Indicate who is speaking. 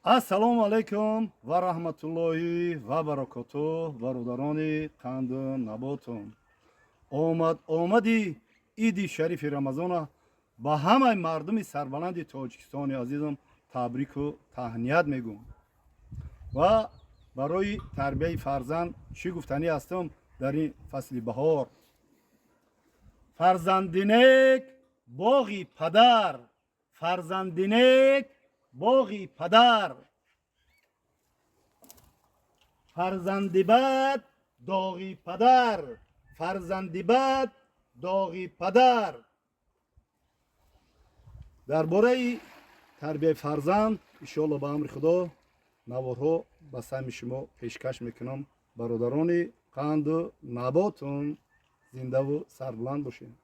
Speaker 1: Ассалому алайкум ва раҳматуллоҳи ва баракатуҳ. бародарони қанду наботум, омади иди шарифи рамазона ба ҳамаи мардуми сарбаланди тоҷикистони азизам табрику таҳният мегӯм. ва барои тарбияи фарзанд чӣ гуфтанӣ ҳастам дар ин фасли баҳор? фарзандинек боғи падар, фарзандинек боғи падар, фарзанди бад доғи падар, фарзанди бад доғи падар. дар бораи тарбияи фарзанд иншоалло ба амри худо наворҳо ба сами шумо пешкаш мекунам. бародарони қанду наботум зиндаву сарбуланд бошед.